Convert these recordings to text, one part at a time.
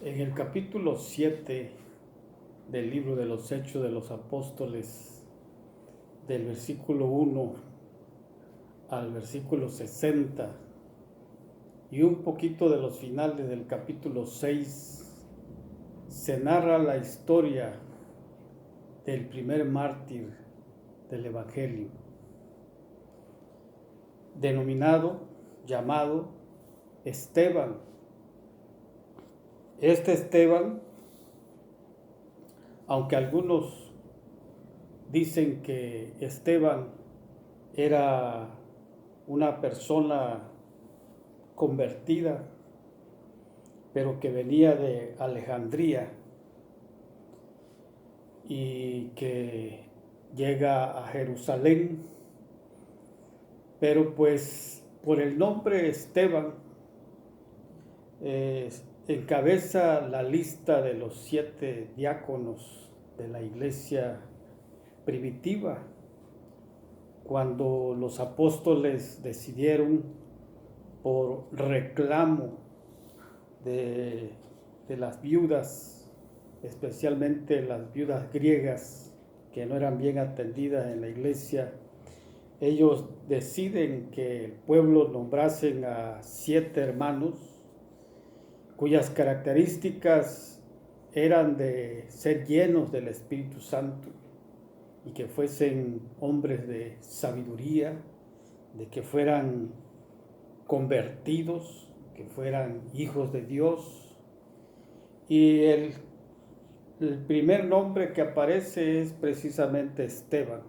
En el capítulo 7 del libro de los Hechos de los Apóstoles, del versículo 1 al versículo 60 y un poquito de los finales del capítulo 6, se narra la historia del primer mártir del Evangelio, llamado Esteban. Este Esteban, aunque algunos dicen que Esteban era una persona convertida, pero que venía de Alejandría y que llega a Jerusalén, pero pues por el nombre Esteban encabeza la lista de los 7 diáconos de la iglesia primitiva, cuando los apóstoles decidieron, por reclamo de las viudas, especialmente las viudas griegas que no eran bien atendidas en la iglesia, ellos deciden que el pueblo nombrasen a 7 hermanos cuyas características eran de ser llenos del Espíritu Santo y que fuesen hombres de sabiduría, de que fueran convertidos, que fueran hijos de Dios. Y el primer nombre que aparece es precisamente Esteban.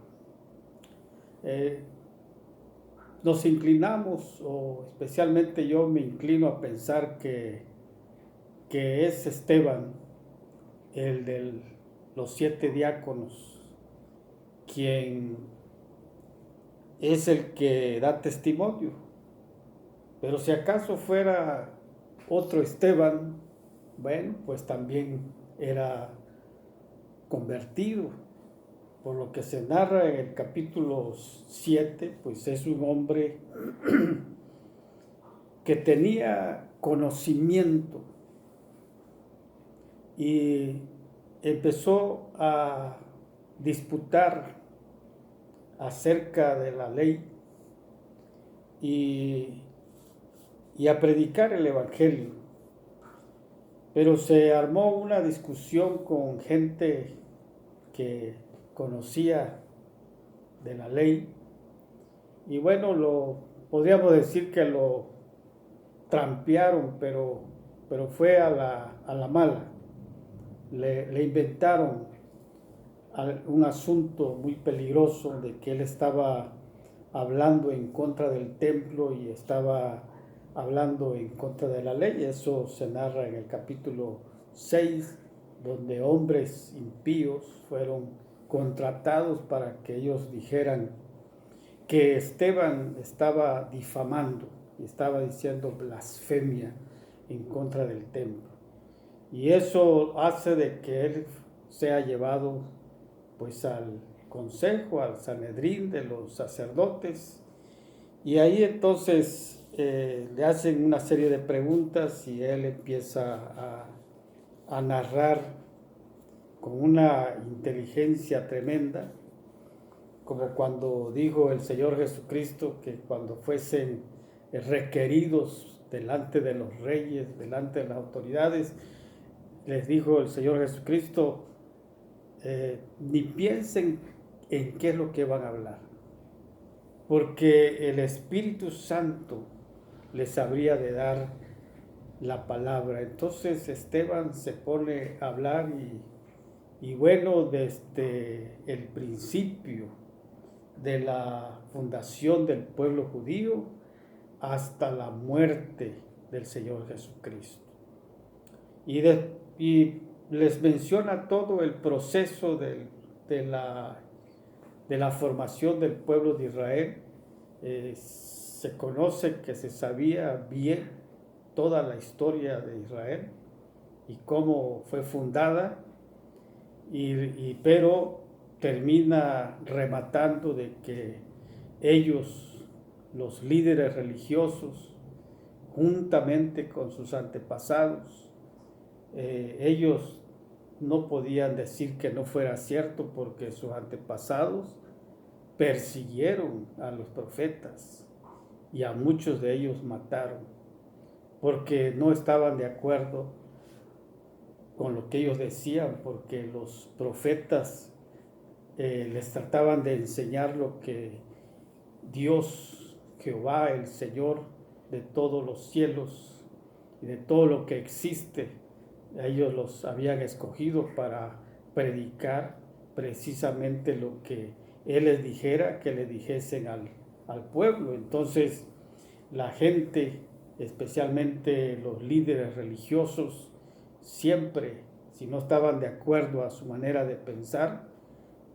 Nos inclinamos, o especialmente yo me inclino a pensar que es Esteban, el de los 7 diáconos, quien es el que da testimonio. Pero si acaso fuera otro Esteban, bueno, pues también era convertido. Por lo que se narra en el capítulo 7, pues es un hombre que tenía conocimiento y empezó a disputar acerca de la ley y a predicar el evangelio. Pero se armó una discusión con gente que conocía de la ley y bueno, podríamos decir que lo trampearon, pero fue a la mala. Le inventaron un asunto muy peligroso de que él estaba hablando en contra del templo y estaba hablando en contra de la ley. Eso se narra en el capítulo 6, donde hombres impíos fueron contratados para que ellos dijeran que Esteban estaba difamando y estaba diciendo blasfemia en contra del templo. Y eso hace de que él sea llevado pues al consejo, al Sanedrín de los sacerdotes, y ahí entonces le hacen una serie de preguntas y él empieza a narrar con una inteligencia tremenda, como cuando dijo el Señor Jesucristo que cuando fuesen requeridos delante de los reyes, delante de las autoridades, les dijo el Señor Jesucristo, ni piensen en qué es lo que van a hablar, porque el Espíritu Santo les habría de dar la palabra. Entonces Esteban se pone a hablar y bueno, desde el principio de la fundación del pueblo judío hasta la muerte del Señor Jesucristo. Y les menciona todo el proceso de la formación del pueblo de Israel. Se conoce que se sabía bien toda la historia de Israel y cómo fue fundada, pero termina rematando de que ellos, los líderes religiosos, juntamente con sus antepasados, ellos no podían decir que no fuera cierto porque sus antepasados persiguieron a los profetas y a muchos de ellos mataron porque no estaban de acuerdo con lo que ellos decían, porque los profetas les trataban de enseñar lo que Dios, Jehová, el Señor de todos los cielos y de todo lo que existe, ellos los habían escogido para predicar precisamente lo que Él les dijera que le dijesen al pueblo. Entonces la gente, especialmente los líderes religiosos, siempre, si no estaban de acuerdo a su manera de pensar,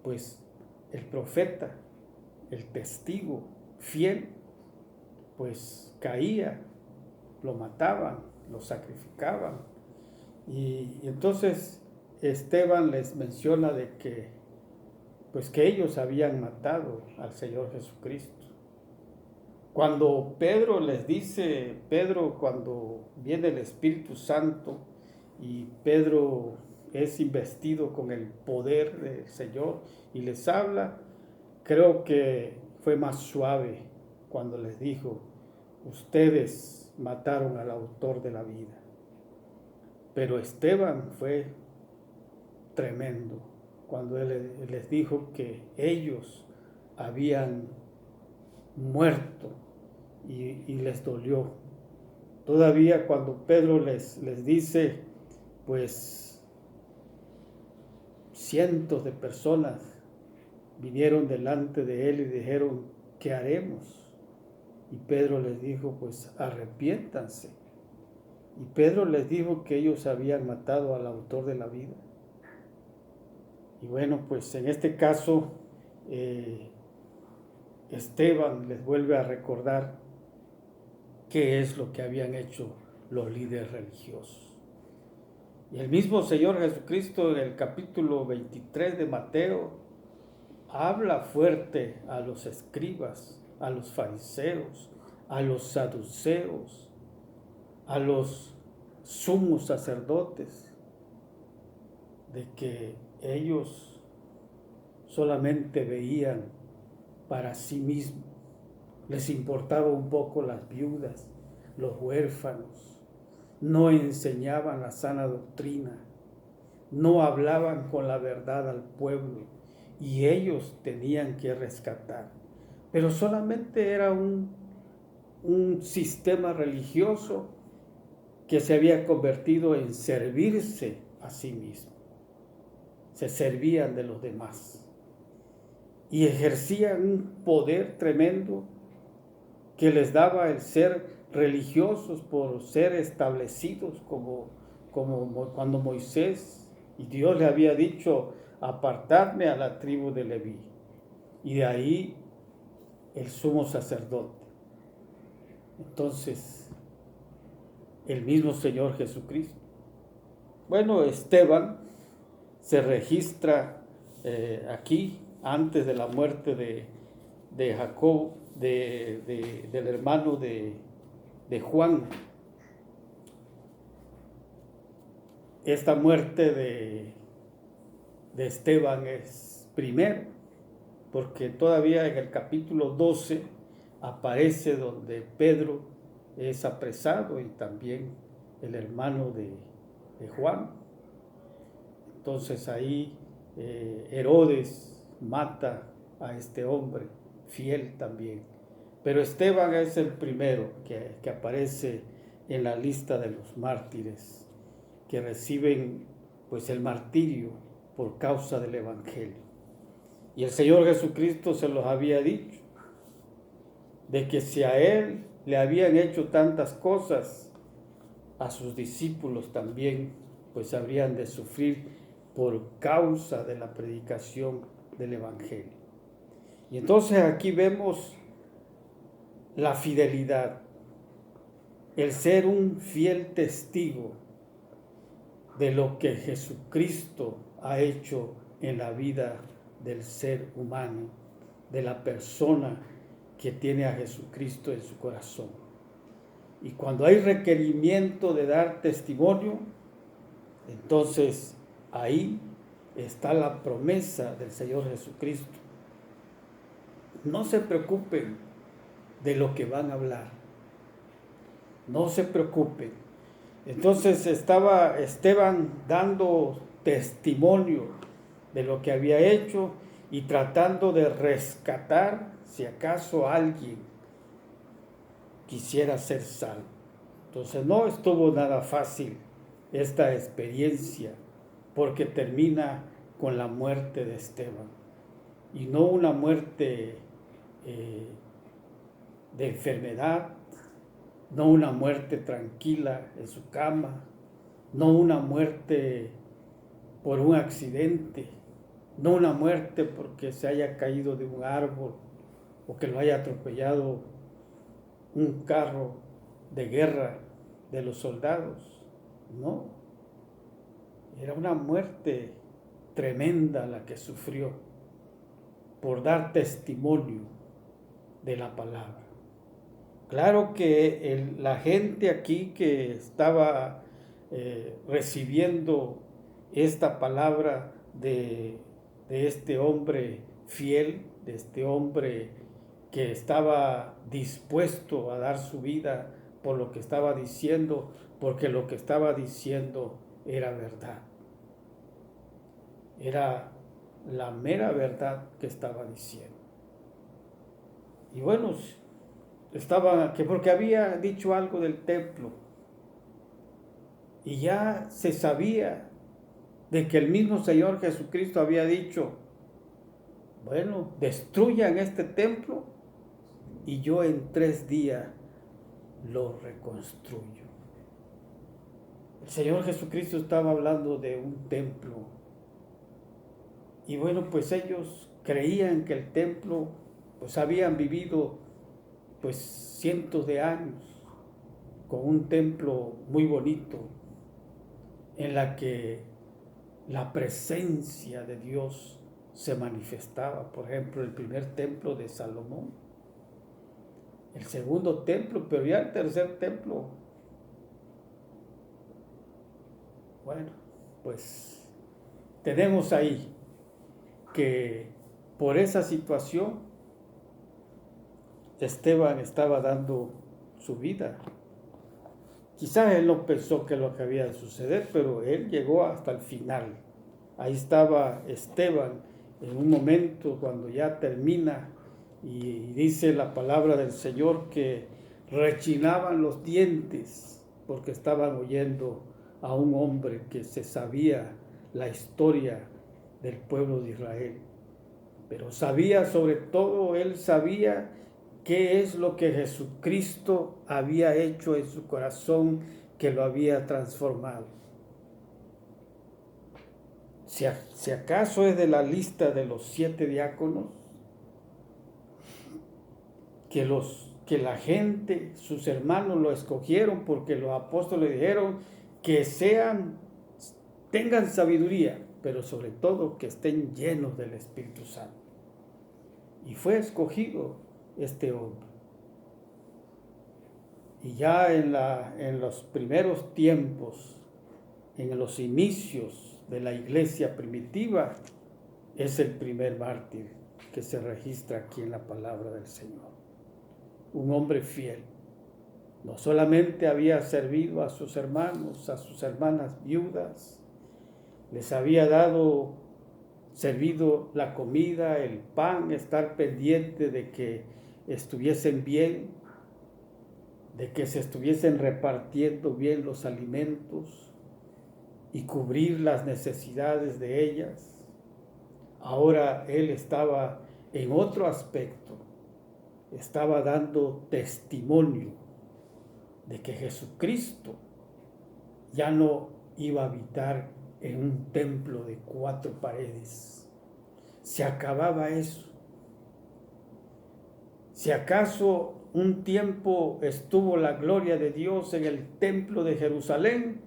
pues el profeta, el testigo fiel, pues caía, lo mataban, lo sacrificaban. Y entonces Esteban les menciona de que, pues que ellos habían matado al Señor Jesucristo. Cuando Pedro les dice, cuando viene el Espíritu Santo y Pedro es investido con el poder del Señor y les habla, creo que fue más suave cuando les dijo, ustedes mataron al autor de la vida. Pero Esteban fue tremendo cuando él les dijo que ellos habían muerto y les dolió. Todavía cuando Pedro les dice, pues cientos de personas vinieron delante de él y dijeron, ¿qué haremos? Y Pedro les dijo, pues arrepiéntanse. Y Pedro les dijo que ellos habían matado al autor de la vida. Y bueno, pues en este caso, Esteban les vuelve a recordar qué es lo que habían hecho los líderes religiosos. Y el mismo Señor Jesucristo en el capítulo 23 de Mateo habla fuerte a los escribas, a los fariseos, a los saduceos, a los sumos sacerdotes, de que ellos solamente veían para sí mismos, les importaba un poco las viudas, los huérfanos, no enseñaban la sana doctrina, no hablaban con la verdad al pueblo y ellos tenían que rescatar. Pero solamente era un sistema religioso que se había convertido en servirse a sí mismo. Se servían de los demás y ejercían un poder tremendo que les daba el ser religiosos por ser establecidos como cuando Moisés y Dios le había dicho, apartadme a la tribu de Leví. Y de ahí el sumo sacerdote. Entonces, el mismo Señor Jesucristo. Bueno, Esteban se registra aquí antes de la muerte de Jacob, del hermano de Juan. Esta muerte de Esteban es primero, porque todavía en el capítulo 12 aparece donde Pedro es apresado y también el hermano de Juan. Entonces ahí Herodes mata a este hombre, fiel también. Pero Esteban es el primero que aparece en la lista de los mártires que reciben pues el martirio por causa del Evangelio. Y el Señor Jesucristo se los había dicho, de que si a Él le habían hecho tantas cosas, a sus discípulos también pues habrían de sufrir por causa de la predicación del Evangelio. Y entonces aquí vemos la fidelidad, el ser un fiel testigo de lo que Jesucristo ha hecho en la vida del ser humano, de la persona que tiene a Jesucristo en su corazón. Y cuando hay requerimiento de dar testimonio, Entonces, ahí está la promesa del Señor Jesucristo. No se preocupen de lo que van a hablar. No se preocupen. Entonces estaba Esteban dando testimonio de lo que había hecho y tratando de rescatar si acaso alguien quisiera ser salvo. Entonces no estuvo nada fácil esta experiencia, porque termina con la muerte de Esteban, y no una muerte de enfermedad, no una muerte tranquila en su cama, no una muerte por un accidente, no una muerte porque se haya caído de un árbol o que lo haya atropellado un carro de guerra de los soldados. No, era una muerte tremenda la que sufrió por dar testimonio de la palabra. Claro que la gente aquí que estaba recibiendo esta palabra de este hombre fiel, de este hombre que estaba dispuesto a dar su vida por lo que estaba diciendo, porque lo que estaba diciendo era verdad. Era la mera verdad que estaba diciendo. Y bueno, porque había dicho algo del templo y ya se sabía de que el mismo Señor Jesucristo había dicho, bueno, destruyan este templo y yo en 3 días lo reconstruyo. El Señor Jesucristo estaba hablando de un templo y bueno, pues ellos creían que el templo, pues habían vivido pues cientos de años con un templo muy bonito en la que la presencia de Dios se manifestaba. Por ejemplo, el primer templo de Salomón, el segundo templo, pero ya el tercer templo, bueno, pues tenemos ahí que por esa situación Esteban estaba dando su vida. Quizás él no pensó que lo que había de suceder, pero él llegó hasta el final. Ahí estaba Esteban en un momento cuando ya termina y dice la palabra del Señor que rechinaban los dientes porque estaban oyendo a un hombre que se sabía la historia del pueblo de Israel. Pero sabía, sobre todo, él sabía qué es lo que Jesucristo había hecho en su corazón que lo había transformado. Si acaso es de la lista de los 7 diáconos, que la gente, sus hermanos lo escogieron porque los apóstoles dijeron que tengan sabiduría, pero sobre todo que estén llenos del Espíritu Santo. Y fue escogido este hombre. Y ya en los primeros tiempos, en los inicios de la iglesia primitiva, es el primer mártir que se registra aquí en la palabra del Señor. Un hombre fiel. No solamente había servido a sus hermanos, a sus hermanas viudas, les había servido la comida, el pan, estar pendiente de que estuviesen bien, de que se estuviesen repartiendo bien los alimentos y cubrir las necesidades de ellas. Ahora él estaba en otro aspecto, estaba dando testimonio de que Jesucristo ya no iba a habitar en un templo de 4 paredes. Se acababa eso. Si acaso un tiempo estuvo la gloria de Dios en el templo de Jerusalén,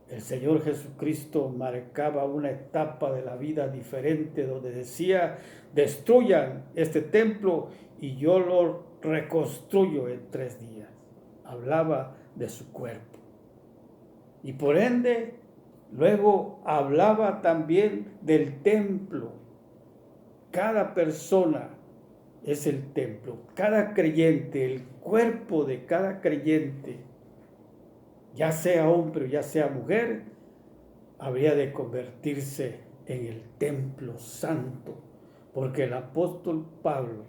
el Señor Jesucristo marcaba una etapa de la vida diferente donde decía, destruyan este templo y yo lo reconstruyo en 3 días. Hablaba de su cuerpo. Y por ende, Luego hablaba también del templo. Cada persona es el templo. Cada creyente, el cuerpo de cada creyente, ya sea hombre o ya sea mujer, habría de convertirse en el templo santo, porque el apóstol Pablo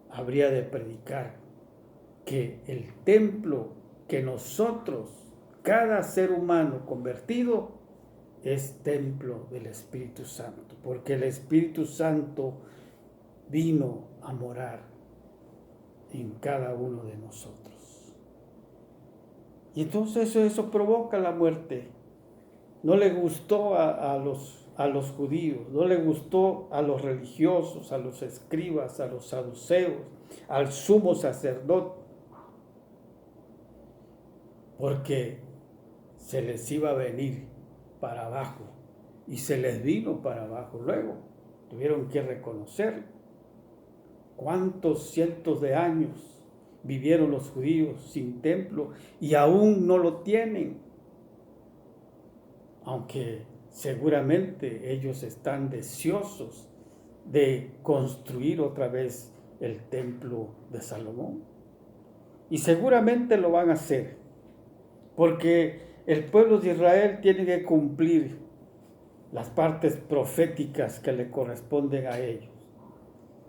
habría de predicar que el templo que nosotros, cada ser humano convertido, es templo del Espíritu Santo, porque el Espíritu Santo vino a morar en cada uno de nosotros. Y entonces eso provoca la muerte. No le gustó a los judíos, no le gustó a los religiosos, a los escribas, a los saduceos, al sumo sacerdote, porque se les iba a venir para abajo y se les vino para abajo. Luego tuvieron que reconocer cuántos cientos de años vivieron los judíos sin templo y aún no lo tienen, aunque seguramente ellos están deseosos de construir otra vez el templo de Salomón. Y seguramente lo van a hacer, porque el pueblo de Israel tiene que cumplir las partes proféticas que le corresponden a ellos.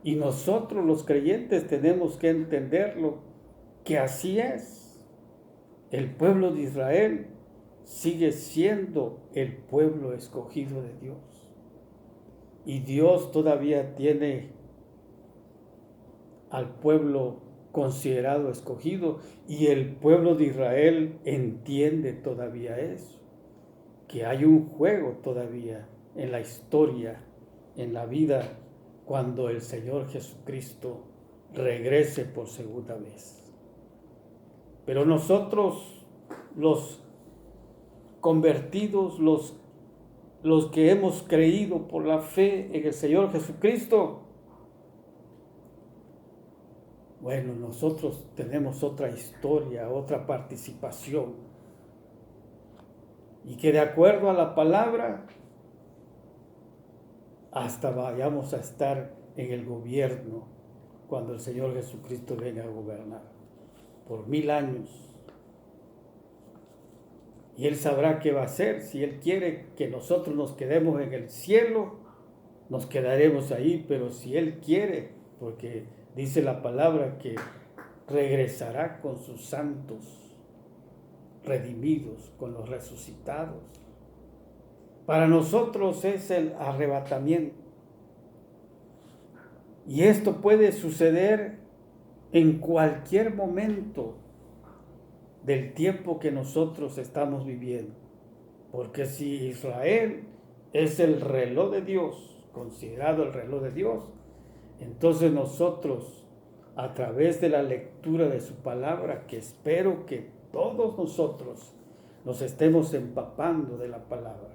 Y nosotros los creyentes tenemos que entenderlo, que así es. El pueblo de Israel sigue siendo el pueblo escogido de Dios. Y Dios todavía tiene al pueblo considerado escogido, y el pueblo de Israel entiende todavía eso, que hay un juego todavía en la historia, en la vida, cuando el Señor Jesucristo regrese por segunda vez. Pero nosotros, los convertidos, los que hemos creído por la fe en el Señor Jesucristo, bueno, nosotros tenemos otra historia, otra participación. Y que de acuerdo a la palabra, hasta vayamos a estar en el gobierno cuando el Señor Jesucristo venga a gobernar por 1000 años. Y Él sabrá qué va a hacer. Si Él quiere que nosotros nos quedemos en el cielo, nos quedaremos ahí. Pero si Él quiere, porque dice la palabra que regresará con sus santos redimidos, con los resucitados. Para nosotros es el arrebatamiento. Y esto puede suceder en cualquier momento del tiempo que nosotros estamos viviendo. Porque si Israel es el reloj de Dios, considerado el reloj de Dios, entonces nosotros, a través de la lectura de su palabra, que espero que todos nosotros nos estemos empapando de la palabra,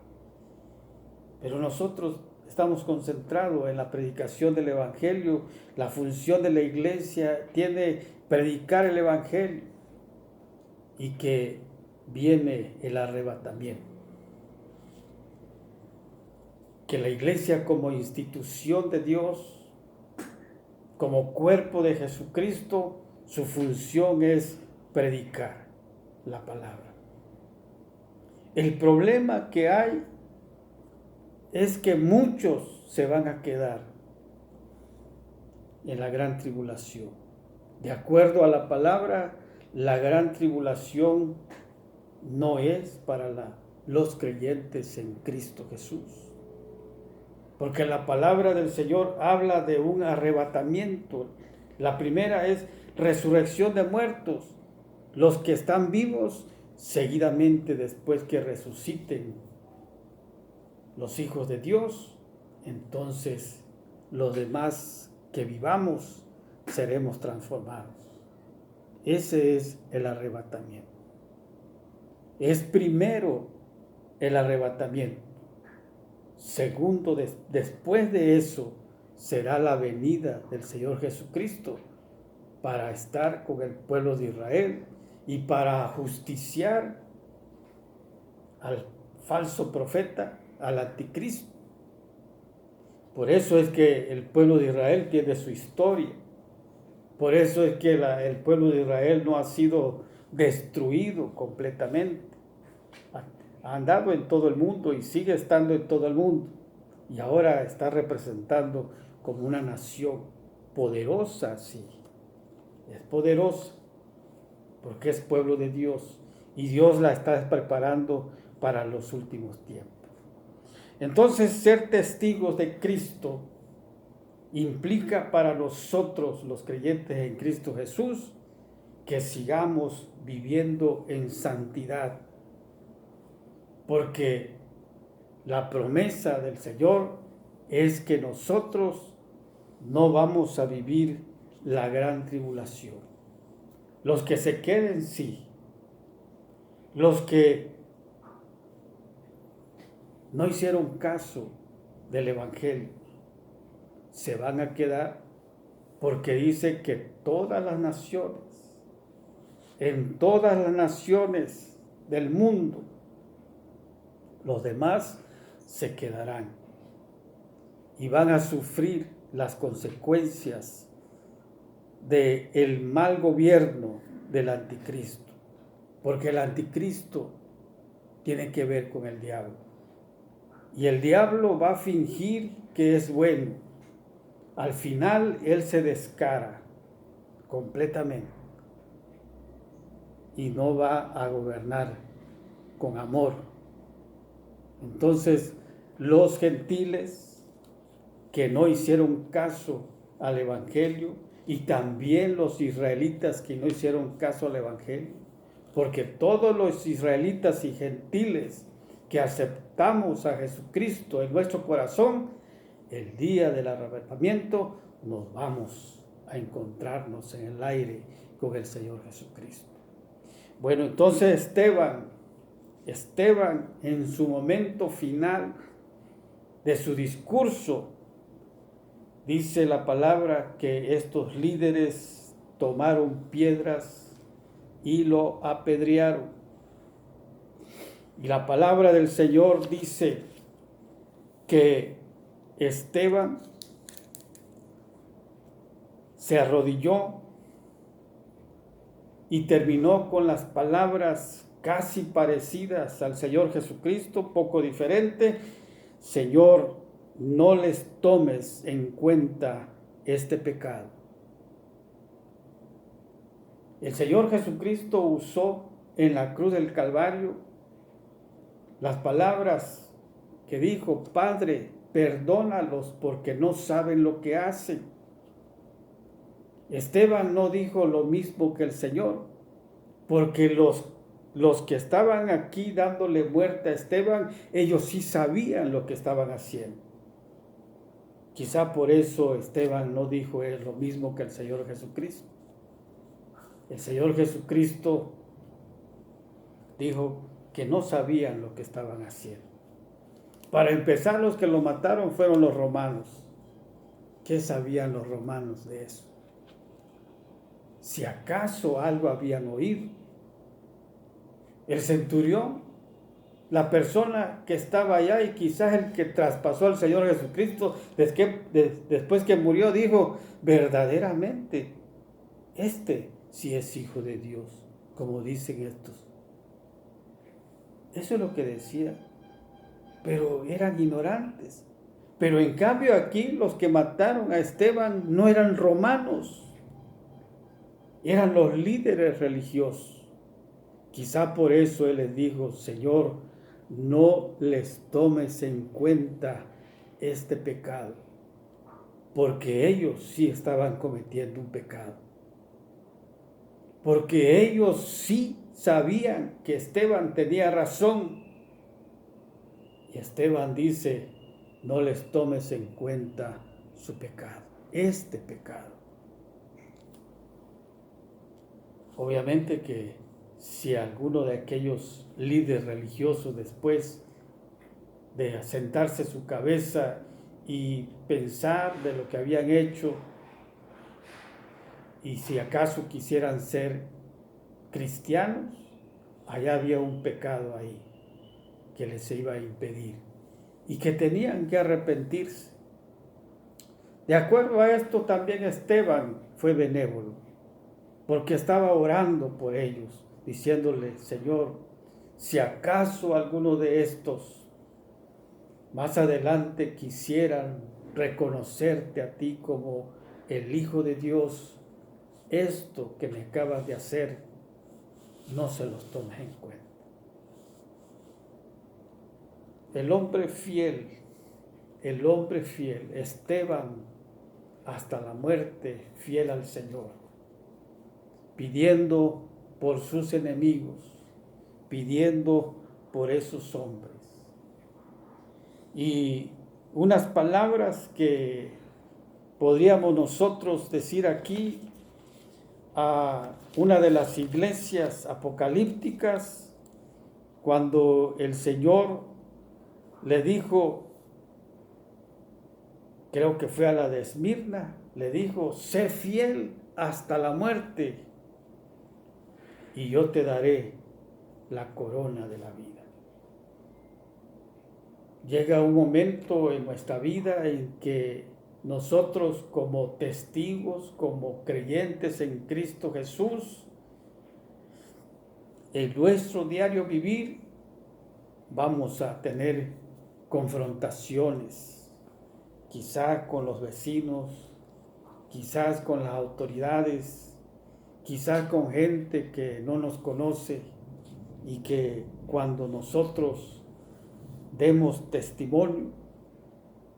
pero nosotros estamos concentrados en la predicación del Evangelio. La función de la iglesia tiene predicar el Evangelio, y que viene el arrebatamiento. Que la iglesia, como institución de Dios, como cuerpo de Jesucristo, su función es predicar la palabra. El problema que hay es que muchos se van a quedar en la gran tribulación. De acuerdo a la palabra, la gran tribulación no es para los creyentes en Cristo Jesús. Porque la palabra del Señor habla de un arrebatamiento. La primera es resurrección de muertos. Los que están vivos, seguidamente después que resuciten los hijos de Dios, entonces los demás que vivamos seremos transformados. Ese es el arrebatamiento. Es primero el arrebatamiento. Segundo, después de eso, será la venida del Señor Jesucristo para estar con el pueblo de Israel y para justiciar al falso profeta, al anticristo. Por eso es que el pueblo de Israel tiene su historia. Por eso es que el pueblo de Israel no ha sido destruido completamente. Ha andado en todo el mundo y sigue estando en todo el mundo. Y ahora está representando como una nación poderosa, sí. Es poderosa porque es pueblo de Dios. Y Dios la está preparando para los últimos tiempos. Entonces, ser testigos de Cristo implica para nosotros, los creyentes en Cristo Jesús, que sigamos viviendo en santidad, porque la promesa del Señor es que nosotros no vamos a vivir la gran tribulación. Los que se queden, sí. Los que no hicieron caso del Evangelio se van a quedar, porque dice que todas las naciones, en todas las naciones del mundo, los demás se quedarán y van a sufrir las consecuencias del mal gobierno del anticristo, porque el anticristo tiene que ver con el diablo, y el diablo va a fingir que es bueno. Al final él se descara completamente y no va a gobernar con amor. Entonces, los gentiles que no hicieron caso al Evangelio, y también los israelitas que no hicieron caso al Evangelio, porque todos los israelitas y gentiles que aceptamos a Jesucristo en nuestro corazón, el día del arrebatamiento nos vamos a encontrarnos en el aire con el Señor Jesucristo. Bueno, entonces Esteban en su momento final de su discurso, dice la palabra que estos líderes tomaron piedras y lo apedrearon. Y la palabra del Señor dice que Esteban se arrodilló y terminó con las palabras casi parecidas al Señor Jesucristo, poco diferente: Señor, no les tomes en cuenta este pecado. El Señor Jesucristo usó en la cruz del Calvario las palabras que dijo: Padre, perdónalos porque no saben lo que hacen. Esteban no dijo lo mismo que el Señor, porque los que estaban aquí dándole muerte a Esteban, ellos sí sabían lo que estaban haciendo. Quizá por eso Esteban no dijo lo mismo que el Señor Jesucristo. El Señor Jesucristo dijo que no sabían lo que estaban haciendo. Para empezar, los que lo mataron fueron los romanos. ¿Qué sabían los romanos de eso? Si acaso algo habían oído. El centurión, la persona que estaba allá y quizás el que traspasó al Señor Jesucristo después que murió, dijo: verdaderamente, este sí es hijo de Dios, como dicen estos. Eso es lo que decía, pero eran ignorantes. Pero en cambio aquí los que mataron a Esteban no eran romanos, eran los líderes religiosos. Quizá por eso él les dijo: Señor, no les tomes en cuenta este pecado, porque ellos sí estaban cometiendo un pecado, porque ellos sí sabían que Esteban tenía razón. Y Esteban dice: no les tomes en cuenta su pecado, este pecado. Obviamente que si alguno de aquellos líderes religiosos, después de sentarse su cabeza y pensar de lo que habían hecho, y si acaso quisieran ser cristianos, allá había un pecado ahí que les iba a impedir y que tenían que arrepentirse. De acuerdo a esto, también Esteban fue benévolo, porque estaba orando por ellos, diciéndole: Señor, si acaso alguno de estos más adelante quisieran reconocerte a ti como el Hijo de Dios, esto que me acabas de hacer, no se los tomes en cuenta. El hombre fiel, Esteban, hasta la muerte, fiel al Señor, pidiendo por sus enemigos, pidiendo por esos hombres. Y unas palabras que podríamos nosotros decir aquí a una de las iglesias apocalípticas, cuando el Señor le dijo, creo que fue a la de Esmirna, le dijo: sé fiel hasta la muerte y yo te daré la corona de la vida. Llega un momento en nuestra vida en que nosotros, como testigos, como creyentes en Cristo Jesús, en nuestro diario vivir vamos a tener confrontaciones, quizás con los vecinos, quizás con las autoridades, quizás con gente que no nos conoce, y que cuando nosotros demos testimonio,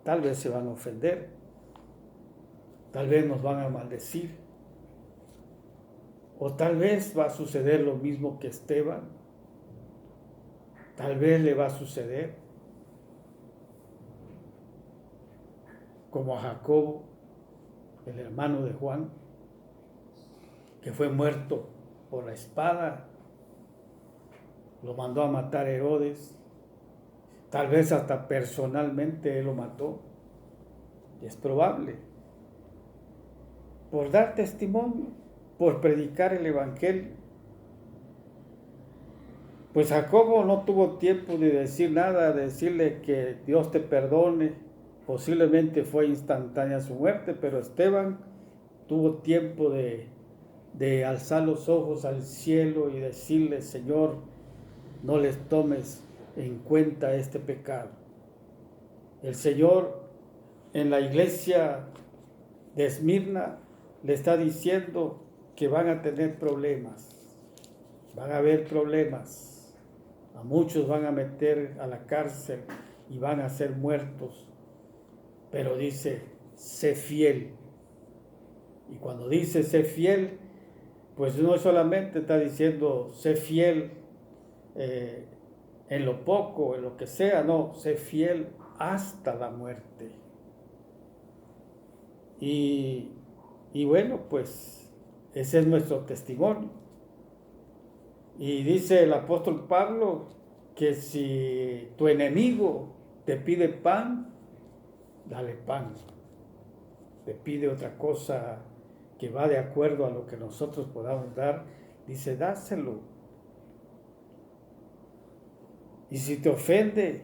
tal vez se van a ofender, tal vez nos van a maldecir, o tal vez va a suceder lo mismo que Esteban, tal vez le va a suceder como a Jacobo, el hermano de Juan, que fue muerto por la espada, lo mandó a matar Herodes, tal vez hasta personalmente él lo mató, es probable, por dar testimonio, por predicar el evangelio. Pues Jacobo no tuvo tiempo de decir nada, de decirle que Dios te perdone, posiblemente fue instantánea su muerte, pero Esteban tuvo tiempo de alzar los ojos al cielo y decirle: Señor, no les tomes en cuenta este pecado. El Señor en la iglesia de Esmirna le está diciendo que van a tener problemas, van a haber problemas, a muchos van a meter a la cárcel y van a ser muertos, pero dice: sé fiel. Y cuando dice sé fiel, pues no solamente está diciendo sé fiel en lo poco, en lo que sea, no, sé fiel hasta la muerte. Y bueno, pues ese es nuestro testimonio. Y dice el apóstol Pablo que si tu enemigo te pide pan, dale pan. Te pide otra cosa que va de acuerdo a lo que nosotros podamos dar, dice: dáselo. Y si te ofende,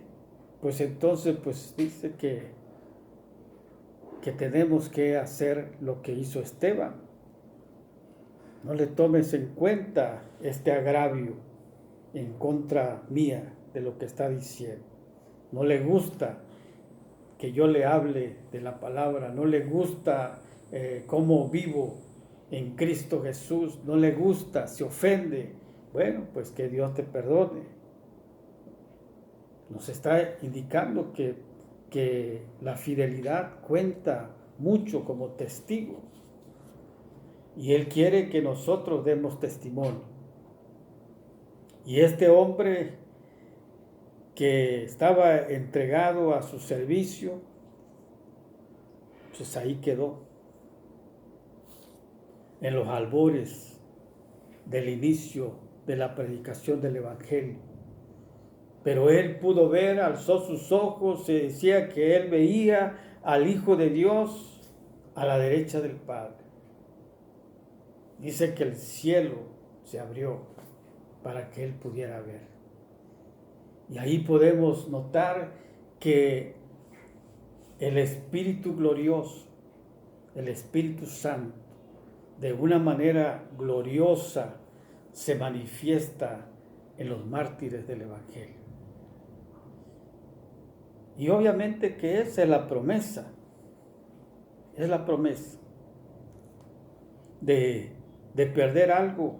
pues entonces pues dice que tenemos que hacer lo que hizo Esteban. No le tomes en cuenta este agravio en contra mía de lo que está diciendo. No le gusta que yo le hable de la palabra, no le gusta cómo vivo en Cristo Jesús, no le gusta, se ofende. Bueno, pues que Dios te perdone. Nos está indicando que la fidelidad cuenta mucho como testigo. Y Él quiere que nosotros demos testimonio. Y este hombre que estaba entregado a su servicio, pues ahí quedó, en los albores del inicio de la predicación del Evangelio. Pero él pudo ver, alzó sus ojos, se decía que él veía al Hijo de Dios a la derecha del Padre. Dice que el cielo se abrió para que él pudiera ver. Y ahí podemos notar que el Espíritu glorioso, el Espíritu Santo, de una manera gloriosa se manifiesta en los mártires del Evangelio. Y obviamente que esa es la promesa de perder algo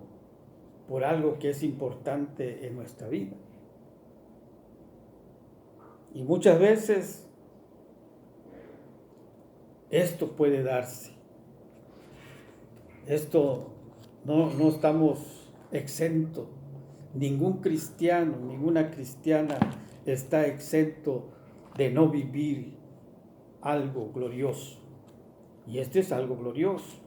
por algo que es importante en nuestra vida. Y muchas veces esto puede darse. Esto no estamos exentos. Ningún cristiano, ninguna cristiana está exento de no vivir algo glorioso. Y este es algo glorioso.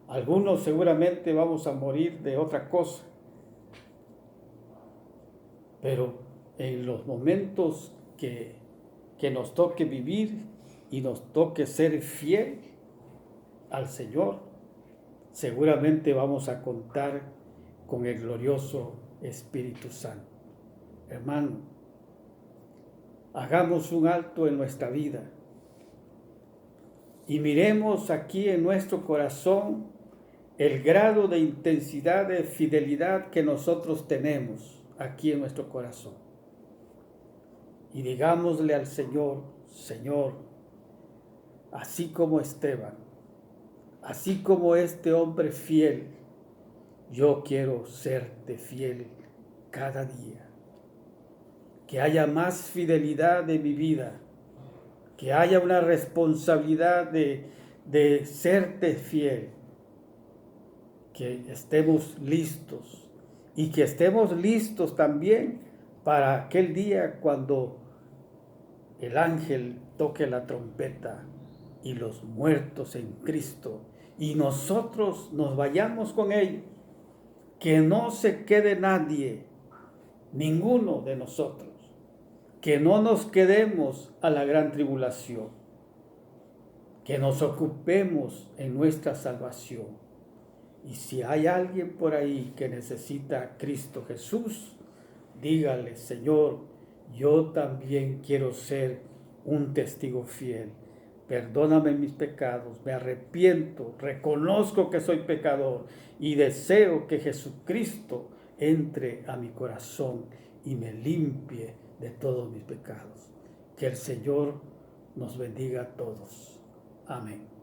Algunos seguramente vamos a morir de otra cosa. Pero en los momentos que nos toque vivir y nos toque ser fiel al Señor, seguramente vamos a contar con el glorioso Espíritu Santo. Hermano, hagamos un alto en nuestra vida y miremos aquí en nuestro corazón el grado de intensidad de fidelidad que nosotros tenemos aquí en nuestro corazón. Y digámosle al Señor: Señor, así como Esteban, así como este hombre fiel, yo quiero serte fiel cada día. Que haya más fidelidad en mi vida, que haya una responsabilidad de serte fiel, que estemos listos y que estemos listos también para aquel día cuando el ángel toque la trompeta y los muertos en Cristo y nosotros nos vayamos con él. Que no se quede nadie, ninguno de nosotros, que no nos quedemos a la gran tribulación, que nos ocupemos en nuestra salvación. Y si hay alguien por ahí que necesita a Cristo Jesús, dígale: Señor, yo también quiero ser un testigo fiel. Perdóname mis pecados, me arrepiento, reconozco que soy pecador y deseo que Jesucristo entre a mi corazón y me limpie de todos mis pecados. Que el Señor nos bendiga a todos. Amén.